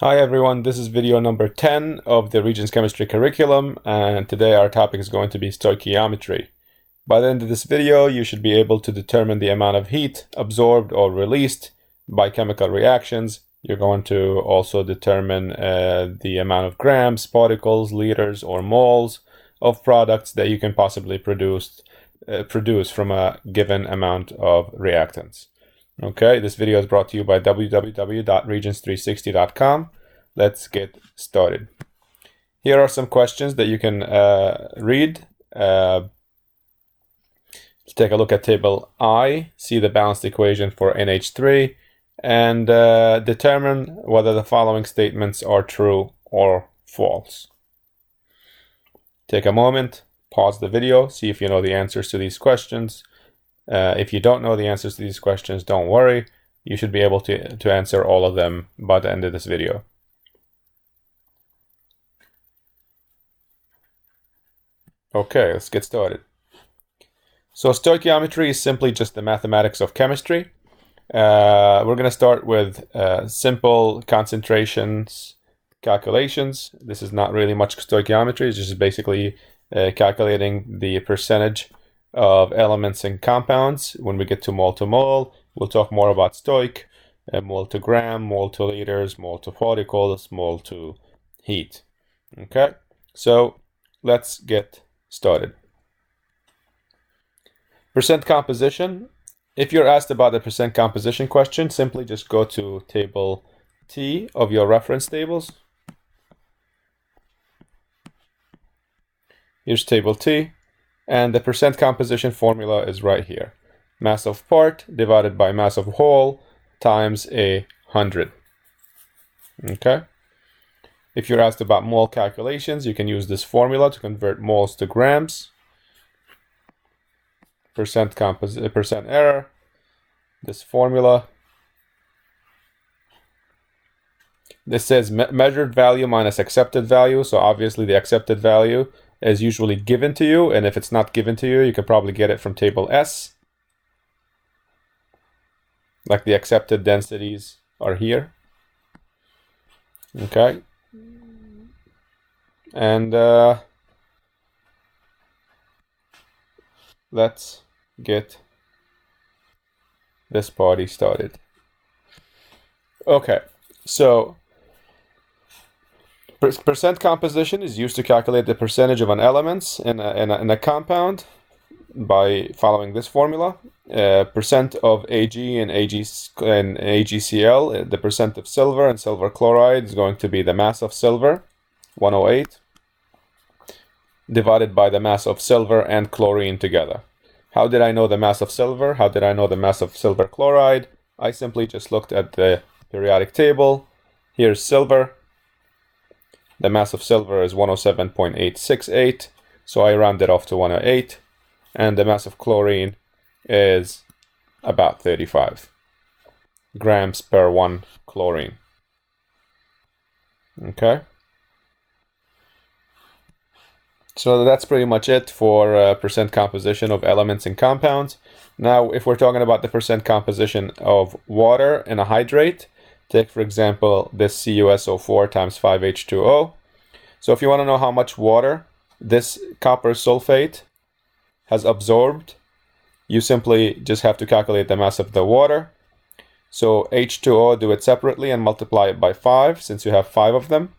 Hi everyone, this is video number 10 of the Regents Chemistry curriculum, and today our topic is going to be stoichiometry. By the end of this video, you should be able to determine the amount of heat absorbed or released by chemical reactions. You're going to also determine the amount of grams, particles, liters, or moles of products that you can possibly produce from a given amount of reactants. Okay, this video is brought to you by www.regents360.com. Let's get started. Here are some questions that you can read. Take a look at table I, see the balanced equation for NH3, and determine whether the following statements are true or false. Take a moment, pause the video, see if you know the answers to these questions. If you don't know the answers to these questions, don't worry. You should be able to answer all of them by the end of this video. Okay, let's get started. So stoichiometry is simply just the mathematics of chemistry. We're going to start with simple concentrations calculations. This is not really much stoichiometry. It's just basically calculating the percentage of elements and compounds. When we get to mole, we'll talk more about stoic, mole to gram, mole to liters, mole to particles, mole to heat. Okay, so let's get started. Percent composition. If you're asked about the percent composition question, simply just go to table T of your reference tables. Here's table T. And the percent composition formula is right here. Mass of part divided by mass of whole times 100. Okay. If you're asked about mole calculations, you can use this formula to convert moles to grams. Percent error. This formula. This says measured value minus accepted value. So obviously the accepted value is usually given to you, and if it's not given to you, you can probably get it from table S. Like the accepted densities are here. Okay. And let's get this party started. Okay, so percent composition is used to calculate the percentage of an element in a compound by following this formula. Percent of Ag and AgCl, the percent of silver and silver chloride is going to be the mass of silver, 108, divided by the mass of silver and chlorine together. How did I know the mass of silver? How did I know the mass of silver chloride? I simply just looked at the periodic table. Here's silver. The mass of silver is 107.868, so I rounded off to 108. And the mass of chlorine is about 35 grams per 1 chlorine. Okay. So that's pretty much it for percent composition of elements and compounds. Now, if we're talking about the percent composition of water in a hydrate, take, for example, this CuSO4 times 5H2O. So if you want to know how much water this copper sulfate has absorbed, you simply just have to calculate the mass of the water. So H2O, do it separately and multiply it by 5, since you have 5 of them.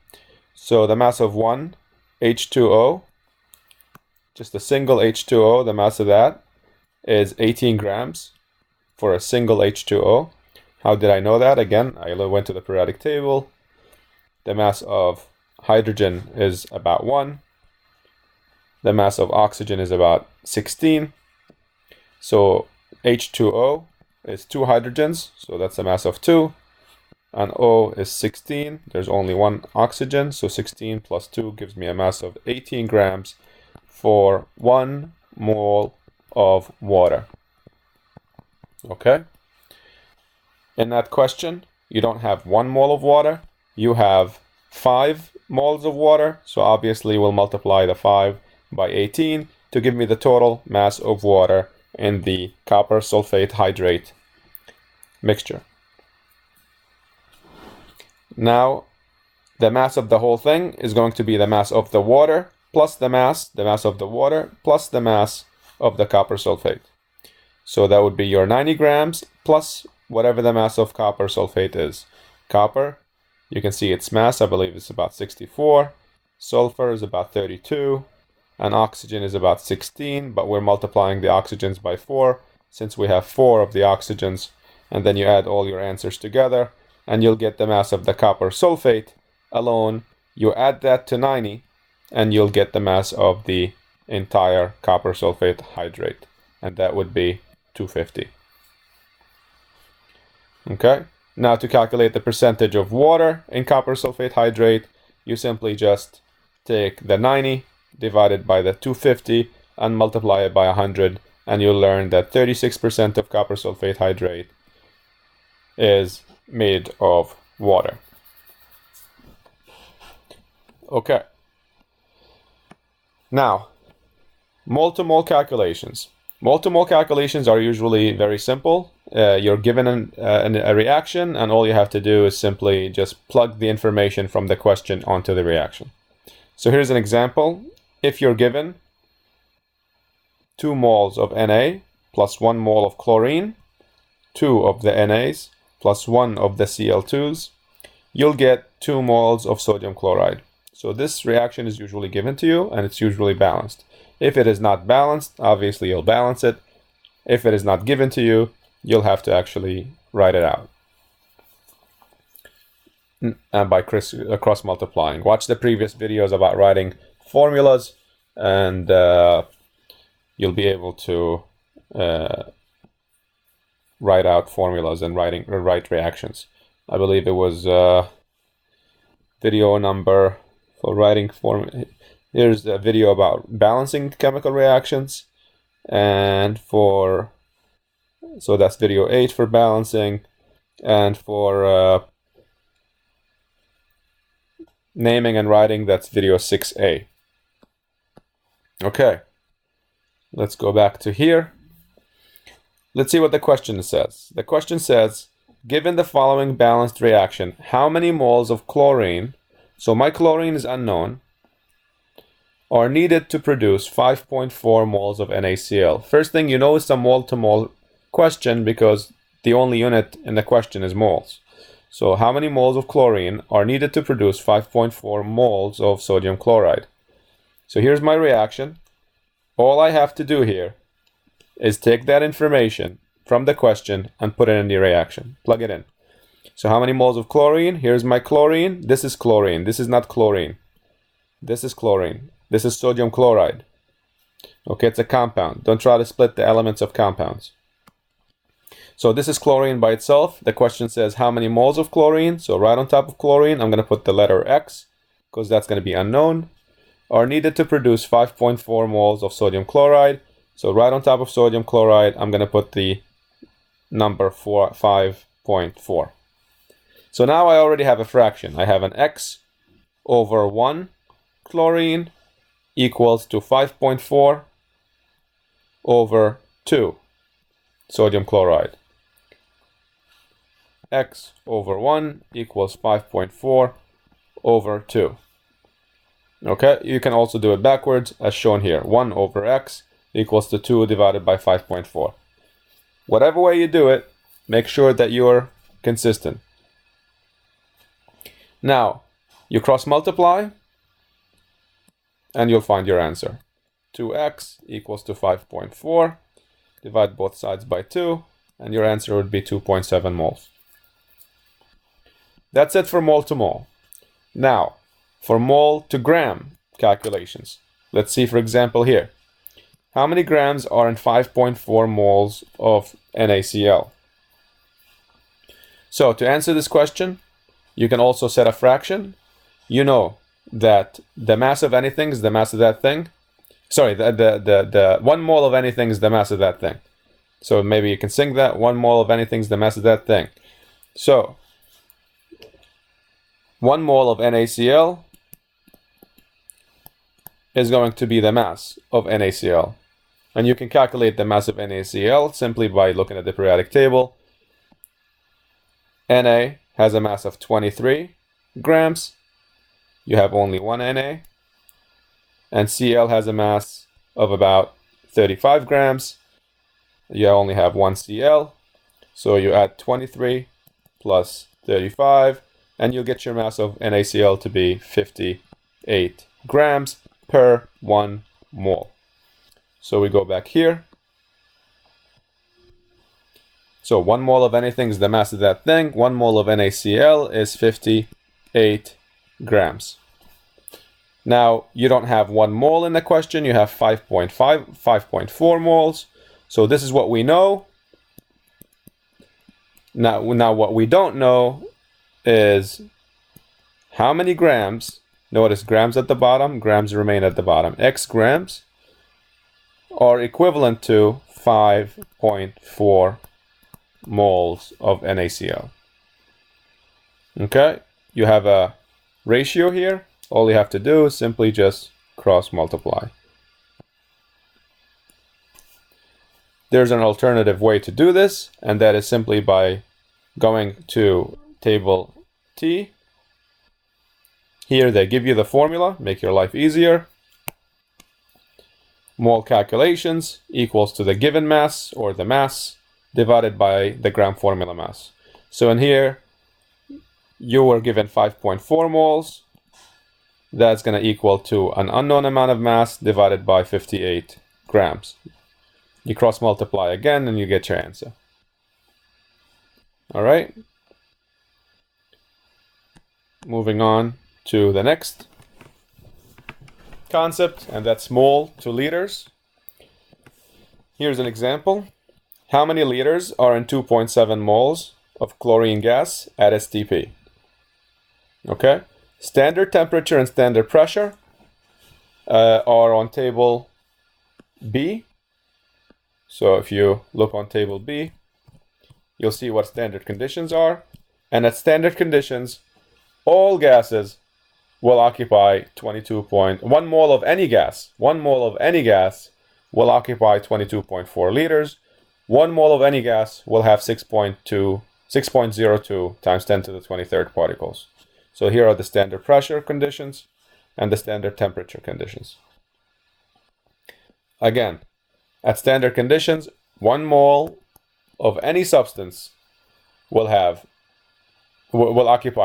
So the mass of one H2O, just a single H2O, the mass of that is 18 grams for a single H2O. How did I know that? Again, I went to the periodic table. The mass of hydrogen is about 1. The mass of oxygen is about 16. So H2O is 2 hydrogens, so that's a mass of 2. And O is 16. There's only 1 oxygen, so 16 plus 2 gives me a mass of 18 grams for 1 mole of water. Okay? In that question, you don't have 1 mole of water, you have 5 moles of water, so obviously we'll multiply the 5 by 18 to give me the total mass of water in the copper sulfate hydrate mixture. Now the mass of the whole thing is going to be the mass of the water plus the mass of the water plus the mass of the copper sulfate. So that would be your 90 grams plus whatever the mass of copper sulfate is. Copper, you can see its mass, I believe it's about 64. Sulfur is about 32. And oxygen is about 16, but we're multiplying the oxygens by 4 since we have 4 of the oxygens. And then you add all your answers together and you'll get the mass of the copper sulfate alone. You add that to 90 and you'll get the mass of the entire copper sulfate hydrate. And that would be 250. Okay, now to calculate the percentage of water in copper sulfate hydrate, you simply just take the 90 divided by the 250 and multiply it by 100, and you'll learn that 36% of copper sulfate hydrate is made of water. Okay. Now, mole-to-mole calculations. Mole-to-mole calculations are usually very simple. You're given a reaction, and all you have to do is simply just plug the information from the question onto the reaction. So here's an example. If you're given 2 moles of Na plus 1 mole of chlorine, 2 of the NAs plus 1 of the Cl2s, you'll get 2 moles of sodium chloride. So this reaction is usually given to you, and it's usually balanced. If it is not balanced, obviously you'll balance it. If it is not given to you, you'll have to actually write it out. And by cross multiplying. Watch the previous videos about writing formulas, and you'll be able to write out formulas and write reactions. I believe it was video number for writing formula. Here's a video about balancing chemical reactions, and so that's video 8 for balancing, and for naming and writing, that's video 6A. Okay, let's go back to here. Let's see what the question says. The question says, given the following balanced reaction, how many moles of chlorine, so my chlorine is unknown, are needed to produce 5.4 moles of NaCl? First thing you know, it's a mole-to-mole question because the only unit in the question is moles. So how many moles of chlorine are needed to produce 5.4 moles of sodium chloride? So here's my reaction. All I have to do here is take that information from the question and put it in the reaction. Plug it in. So how many moles of chlorine? Here's my chlorine. This is chlorine. This is not chlorine. This is chlorine. This is sodium chloride. Okay, it's a compound. Don't try to split the elements of compounds. So this is chlorine by itself. The question says how many moles of chlorine. So right on top of chlorine, I'm going to put the letter X because that's going to be unknown. Are needed to produce 5.4 moles of sodium chloride. So right on top of sodium chloride, I'm going to put the number 5.4. So now I already have a fraction. I have an X over 1 chlorine equals to 5.4 over 2 sodium chloride. X over 1 equals 5.4 over 2. Okay, you can also do it backwards as shown here. 1 over X equals to 2 divided by 5.4. Whatever way you do it, make sure that you're consistent. Now, you cross multiply and you'll find your answer. 2x equals to 5.4. Divide both sides by 2 and your answer would be 2.7 moles. That's it for mole to mole. Now, for mole to gram calculations, let's see, for example, here. How many grams are in 5.4 moles of NaCl? So to answer this question, you can also set a fraction. You know that the mass of anything is the mass of that thing. Sorry, the 1 mole of anything is the mass of that thing. So maybe you can sing that. 1 mole of anything is the mass of that thing. So 1 mole of NaCl is going to be the mass of NaCl. And you can calculate the mass of NaCl simply by looking at the periodic table. Na has a mass of 23 grams. you have only one Na, and Cl has a mass of about 35 grams. You only have one Cl, so you add 23 plus 35, and you'll get your mass of NaCl to be 58 grams per 1 mole. So we go back here. So 1 mole of anything is the mass of that thing. 1 mole of NaCl is 58 grams. Now, you don't have 1 mole in the question, you have 5.4 moles. So this is what we know. Now what we don't know is how many grams. Notice grams at the bottom, grams remain at the bottom. X grams are equivalent to 5.4 moles of NaCl. Okay, you have a ratio here. All you have to do is simply just cross multiply. There's an alternative way to do this, and that is simply by going to table T. Here they give you the formula, make your life easier. Mole calculations equals to the given mass, or the mass, divided by the gram formula mass. So in here, you were given 5.4 moles. That's going to equal to an unknown amount of mass divided by 58 grams. You cross multiply again and you get your answer. All right. Moving on to the next concept, and that's mole to liters. Here's an example. How many liters are in 2.7 moles of chlorine gas at STP? Okay. Standard temperature and standard pressure are on table B. So if you look on table B, you'll see what standard conditions are. And at standard conditions, all gases will occupy 1 mole of any gas. 1 mole of any gas will occupy 22.4 liters. 1 mole of any gas will have 6.02 times 10 to the 23rd particles. So here are the standard pressure conditions and the standard temperature conditions. Again, at standard conditions, 1 mole of any substance will occupy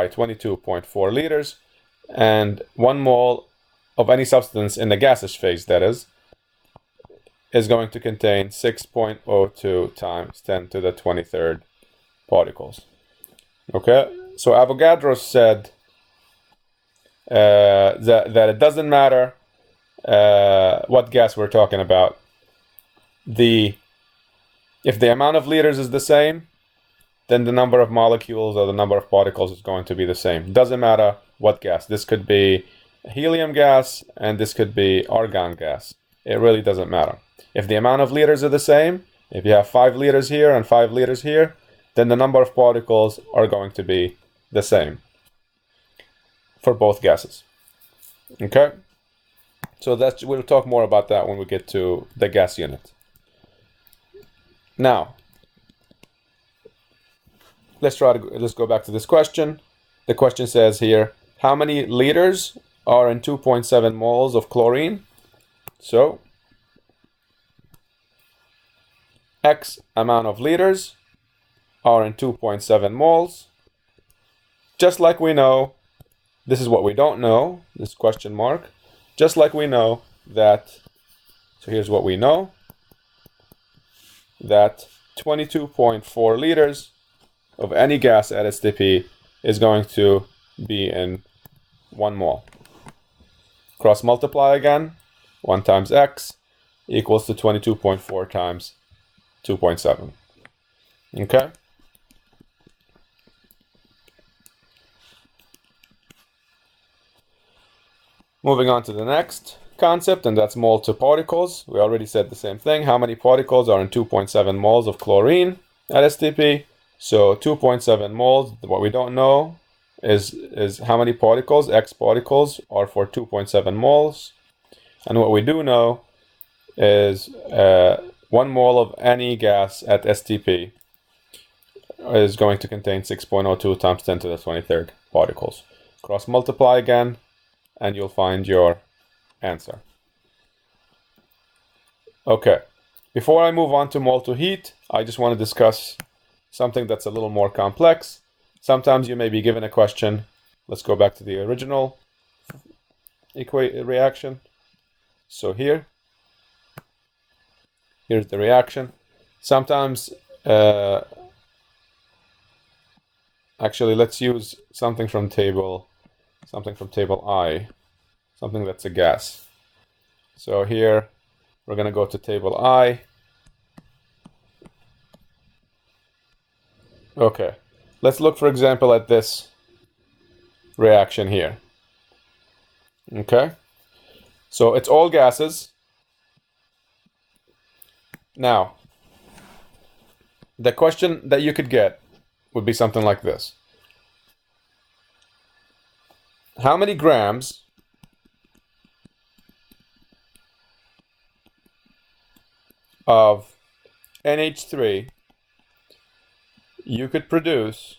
22.4 liters, and 1 mole of any substance in the gaseous phase, that is going to contain 6.02 times 10 to the 23rd particles. Okay, so Avogadro said that it doesn't matter what gas we're talking about. If the amount of liters is the same, then the number of molecules or the number of particles is going to be the same. Doesn't matter what gas. This could be helium gas and this could be argon gas. It really doesn't matter. If the amount of liters are the same, if you have 5 liters here and 5 liters here, then the number of particles are going to be the same for both gases. Okay? So we'll talk more about that when we get to the gas unit. Now, let's go back to this question. The question says here, how many liters are in 2.7 moles of chlorine? So, X amount of liters are in 2.7 moles. Just like we know, this is what we don't know, this question mark. Just like we know that, so here's what we know, that 22.4 liters of any gas at STP is going to be in 1 mole. Cross multiply again, 1 times X equals to 22.4 times 2.7. Okay? Moving on to the next concept, and that's mole to particles. We already said the same thing. How many particles are in 2.7 moles of chlorine at STP? So 2.7 moles, what we don't know is how many particles, X particles, are for 2.7 moles. And what we do know is 1 mole of any gas at STP is going to contain 6.02 times 10 to the 23rd particles. Cross multiply again, and you'll find your answer. Okay, before I move on to mole to heat, I just want to discuss something that's a little more complex. Sometimes you may be given a question. Let's go back to the original reaction. So here's the reaction. Sometimes, actually, let's use something from table I, something that's a gas. So here, we're going to go to table I. Okay, let's look, for example, at this reaction here. Okay, so it's all gases. Now, the question that you could get would be something like this. How many grams of NH3 you could produce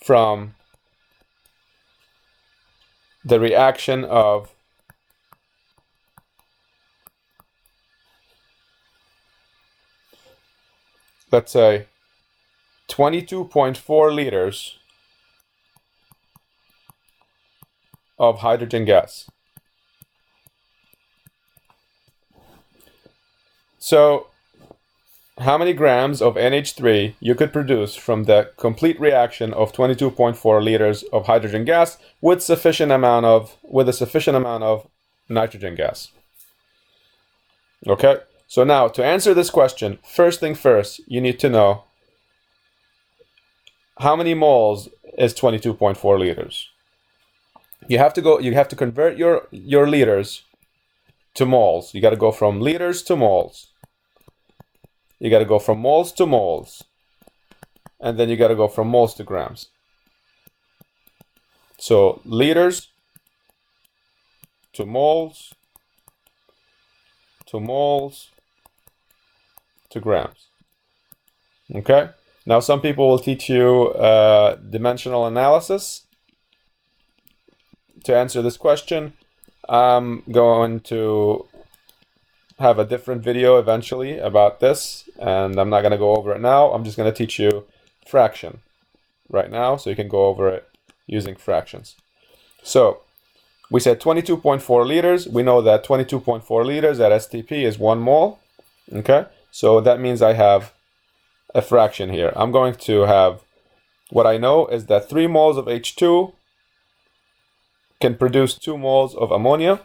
from the reaction of let's say 22.4 liters of hydrogen gas. So how many grams of NH3 you could produce from the complete reaction of 22.4 liters of hydrogen gas with a sufficient amount of nitrogen gas. Okay, so now to answer this question, first thing first, you need to know how many moles is 22.4 liters. You have to convert your liters to moles. You got to go from liters to moles. You got to go from moles to moles. And then you got to go from moles to grams. So liters to moles to moles to grams. Okay? Now some people will teach you dimensional analysis. To answer this question, I'm going to have a different video eventually about this, and I'm not going to go over it now. I'm just going to teach you fraction right now, so you can go over it using fractions. So we said 22.4 liters. We know that 22.4 liters at STP is 1 mole. Okay, so that means I have a fraction here. I'm going to have, what I know is that 3 moles of H2 can produce 2 moles of ammonia.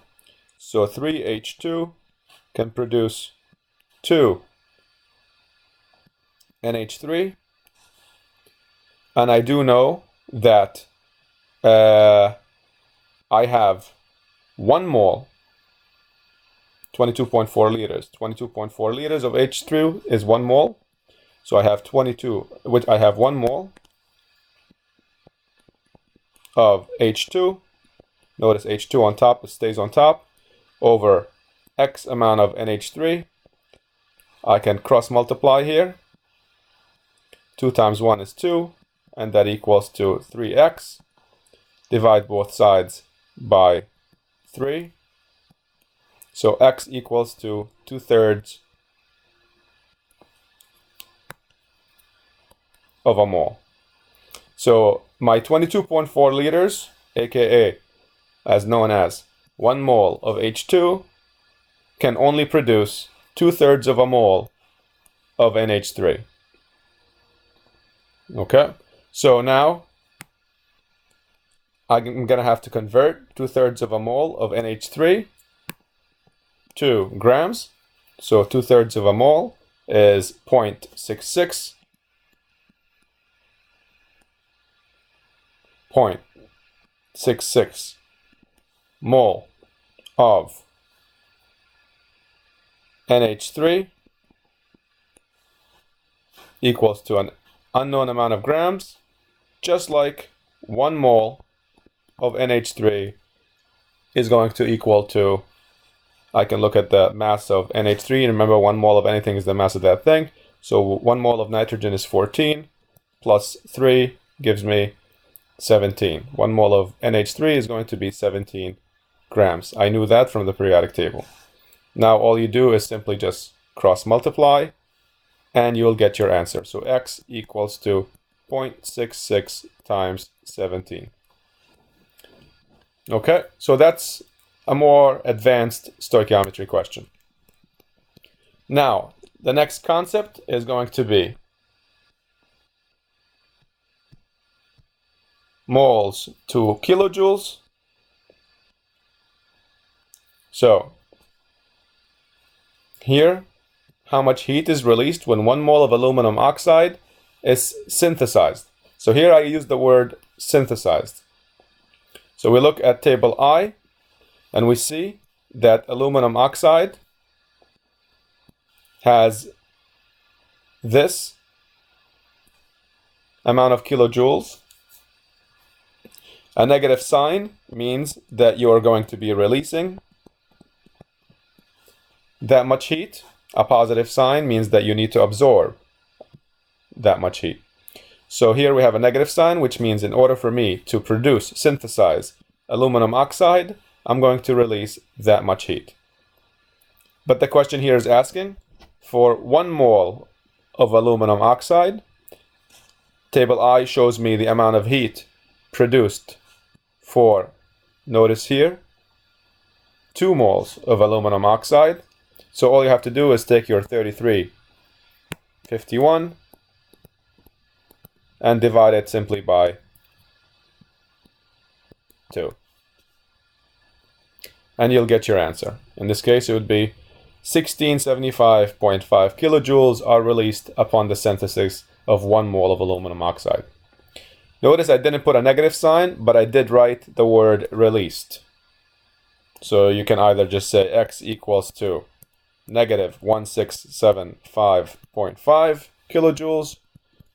So 3H2 can produce 2 NH3. And I do know that I have 1 mole, 22.4 liters. 22.4 liters of H3 is 1 mole. So I have 1 mole of H2. Notice H2 on top, it stays on top, over X amount of NH3. I can cross multiply here. 2 times 1 is 2, and that equals to 3x. Divide both sides by 3. So x equals to 2/3 of a mole. So my 22.4 liters, aka as known as 1 mole of H2, can only produce 2/3 of a mole of NH3. Okay, so now I'm gonna have to convert 2/3 of a mole of NH3 to grams. So 2/3 of a mole is 0.66. 0.66 mole of NH3 equals to an unknown amount of grams, just like 1 mole of NH3 is going to equal to, I can look at the mass of NH3, and remember 1 mole of anything is the mass of that thing. So 1 mole of nitrogen is 14, plus 3 gives me 17. 1 mole of NH3 is going to be 17 grams. I knew that from the periodic table. Now all you do is simply just cross multiply and you'll get your answer. So X equals to 0.66 times 17. Okay, so that's a more advanced stoichiometry question. Now, the next concept is going to be moles to kilojoules. So, here, how much heat is released when 1 mole of aluminum oxide is synthesized. So here I use the word synthesized. So we look at table I, and we see that aluminum oxide has this amount of kilojoules. A negative sign means that you are going to be releasing that much heat. A positive sign means that you need to absorb that much heat. So here we have a negative sign, which means in order for me to synthesize aluminum oxide, I'm going to release that much heat. But the question here is asking for 1 mole of aluminum oxide. Table I shows me the amount of heat produced for, notice here, 2 moles of aluminum oxide. So all you have to do is take your 3351 and divide it simply by 2. And you'll get your answer. In this case, it would be 1675.5 kilojoules are released upon the synthesis of 1 mole of aluminum oxide. Notice I didn't put a negative sign, but I did write the word released. So you can either just say X equals to negative 1675.5 kilojoules,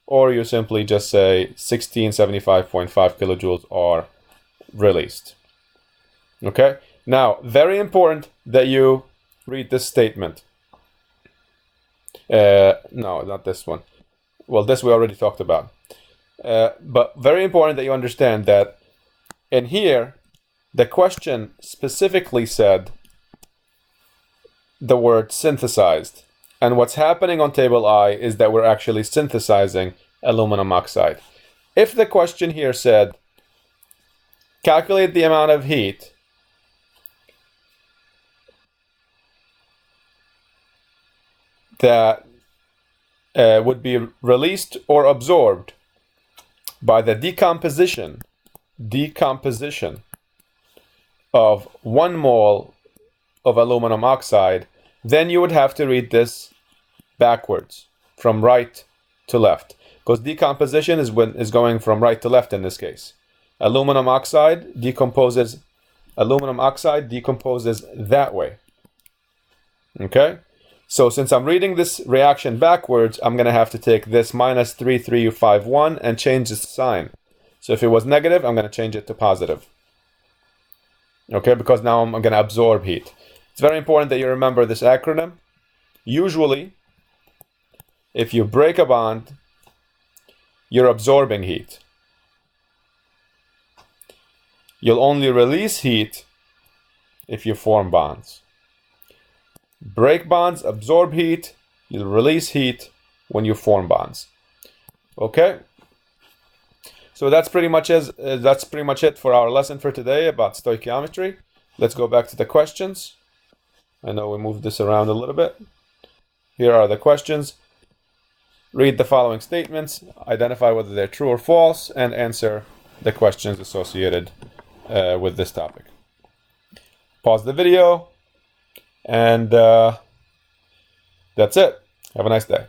or you simply just say 1675.5 kilojoules are released. Okay? Now, very important that you read this statement. No, not this one. Well, this we already talked about. But very important that you understand that in here, the question specifically said the word synthesized. And what's happening on table I is that we're actually synthesizing aluminum oxide. If the question here said, calculate the amount of heat that would be released or absorbed by the decomposition of 1 mole of aluminum oxide, then you would have to read this backwards, from right to left, because decomposition is going from right to left in this case. Aluminum oxide decomposes that way. Okay? So since I'm reading this reaction backwards, I'm going to have to take this minus 3351 and change the sign. So if it was negative, I'm going to change it to positive. Okay, because now I'm going to absorb heat. It's very important that you remember this acronym. Usually, if you break a bond, you're absorbing heat. You'll only release heat if you form bonds. Break bonds, absorb heat. You'll release heat when you form bonds. Okay? So that's pretty much it for our lesson for today about stoichiometry. Let's go back to the questions. I know we moved this around a little bit. Here are the questions. Read the following statements, identify whether they're true or false, and answer the questions associated with this topic. Pause the video, and that's it. Have a nice day.